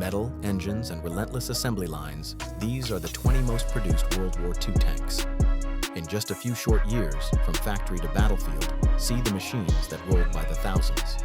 Metal, engines, and relentless assembly lines, these are the 20 most produced World War II tanks. In just a few short years, from factory to battlefield, see the machines that rolled by the thousands.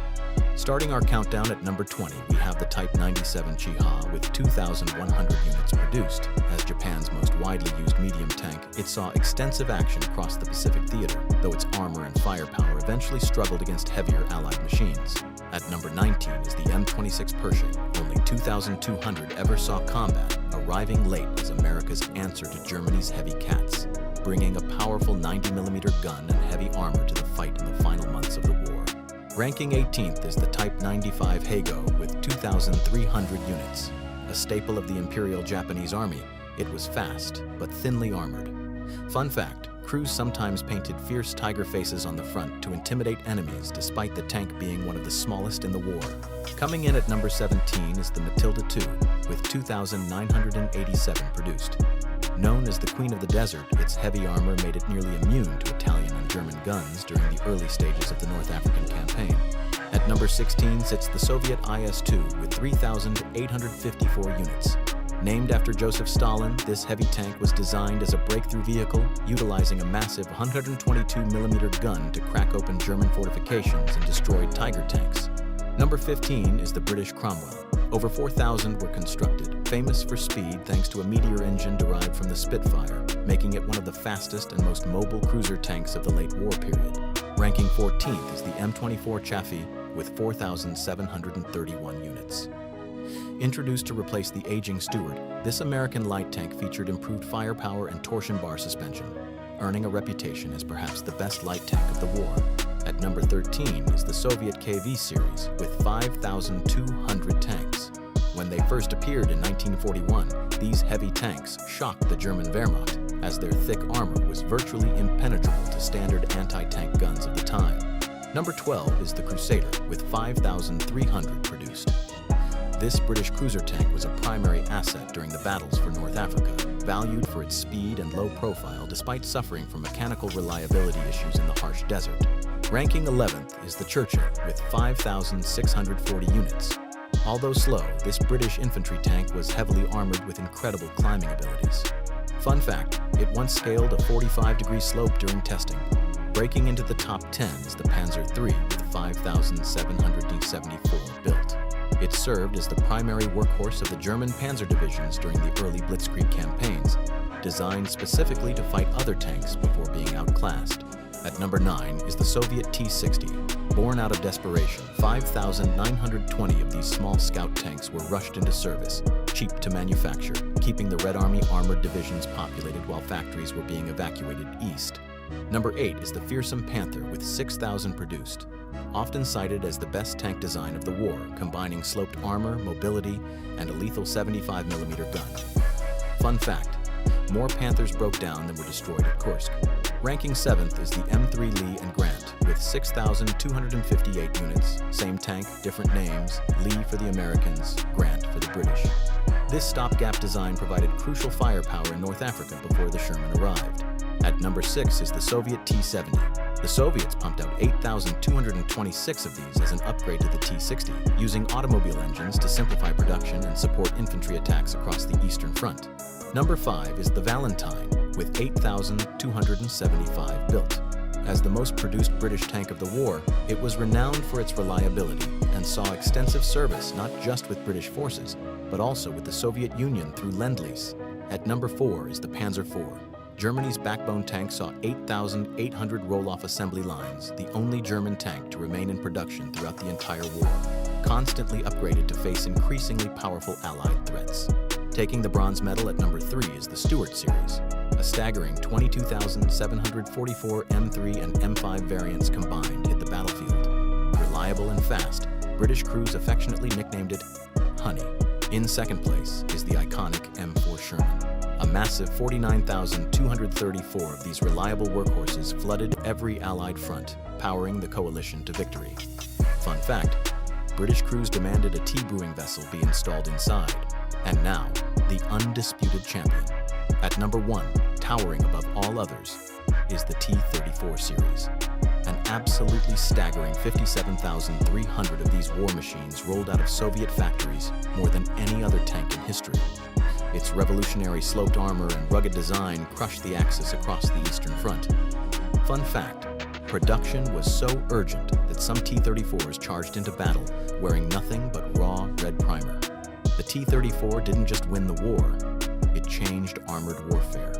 Starting our countdown at number 20, we have the Type 97 Chiha with 2,100 units produced. As Japan's most widely used medium tank, it saw extensive action across the Pacific theater, though its armor and firepower eventually struggled against heavier Allied machines. At number 19 is the M26 Pershing. Only 2,200 ever saw combat, arriving late as America's answer to Germany's heavy cats, bringing a powerful 90mm gun and heavy armor to the fight in the final months of the war. Ranking 18th is the Type 95 Heigo with 2,300 units. A staple of the Imperial Japanese Army, it was fast, but thinly armored. Fun fact, crews sometimes painted fierce tiger faces on the front to intimidate enemies despite the tank being one of the smallest in the war. Coming in at number 17 is the Matilda II with 2,987 produced. Known as the Queen of the Desert, its heavy armor made it nearly immune to Italian and German guns during the early stages of the North African campaign. At number 16 sits the Soviet IS-2 with 3,854 units. Named after Joseph Stalin, this heavy tank was designed as a breakthrough vehicle, utilizing a massive 122mm gun to crack open German fortifications and destroy Tiger tanks. Number 15 is the British Cromwell. Over 4,000 were constructed, famous for speed thanks to a Meteor engine derived from the Spitfire, making it one of the fastest and most mobile cruiser tanks of the late war period. Ranking 14th is the M24 Chaffee with 4,731 units. Introduced to replace the aging Stuart, this American light tank featured improved firepower and torsion bar suspension, earning a reputation as perhaps the best light tank of the war. At number 13 is the Soviet KV series with 5,200 tanks. When they first appeared in 1941, these heavy tanks shocked the German Wehrmacht, as their thick armor was virtually impenetrable to standard anti-tank guns of the time. Number 12 is the Crusader with 5,300 produced. This British cruiser tank was a primary asset during the battles for North Africa, valued for its speed and low profile despite suffering from mechanical reliability issues in the harsh desert. Ranking 11th is the Churchill with 5,640 units. Although slow, this British infantry tank was heavily armored with incredible climbing abilities. Fun fact, it once scaled a 45-degree slope during testing. Breaking into the top 10 is the Panzer III with 5,774 built. It served as the primary workhorse of the German panzer divisions during the early Blitzkrieg campaigns, designed specifically to fight other tanks before being outclassed. At number 9 is the Soviet T-60. Born out of desperation, 5,920 of these small scout tanks were rushed into service, cheap to manufacture, keeping the Red Army armored divisions populated while factories were being evacuated east. Number 8 is the fearsome Panther with 6,000 produced. Often cited as the best tank design of the war, combining sloped armor, mobility, and a lethal 75mm gun. Fun fact, more Panthers broke down than were destroyed at Kursk. Ranking 7th is the M3 Lee and Grant with 6,258 units. Same tank, different names, Lee for the Americans, Grant for the British. This stopgap design provided crucial firepower in North Africa before the Sherman arrived. At number 6 is the Soviet T-70. The Soviets pumped out 8,226 of these as an upgrade to the T-60, using automobile engines to simplify production and support infantry attacks across the Eastern Front. Number 5 is the Valentine, with 8,275 built. As the most produced British tank of the war, it was renowned for its reliability and saw extensive service not just with British forces, but also with the Soviet Union through Lend-Lease. At number 4 is the Panzer IV. Germany's backbone tank saw 8,800 roll-off assembly lines, the only German tank to remain in production throughout the entire war, constantly upgraded to face increasingly powerful Allied threats. Taking the bronze medal at number 3 is the Stuart series. A staggering 22,744 M3 and M5 variants combined hit the battlefield. Reliable and fast, British crews affectionately nicknamed it Honey. In second place is the iconic M4 Sherman. A massive 49,234 of these reliable workhorses flooded every Allied front, powering the coalition to victory. Fun fact, British crews demanded a tea brewing vessel be installed inside. And now, the undisputed champion. At number 1, towering above all others, is the T-34 series. An absolutely staggering 57,300 of these war machines rolled out of Soviet factories, more than any other tank in history. Its revolutionary sloped armor and rugged design crushed the Axis across the Eastern Front. Fun fact, production was so urgent that some T-34s charged into battle wearing nothing but raw red primer. The T-34 didn't just win the war, it changed armored warfare.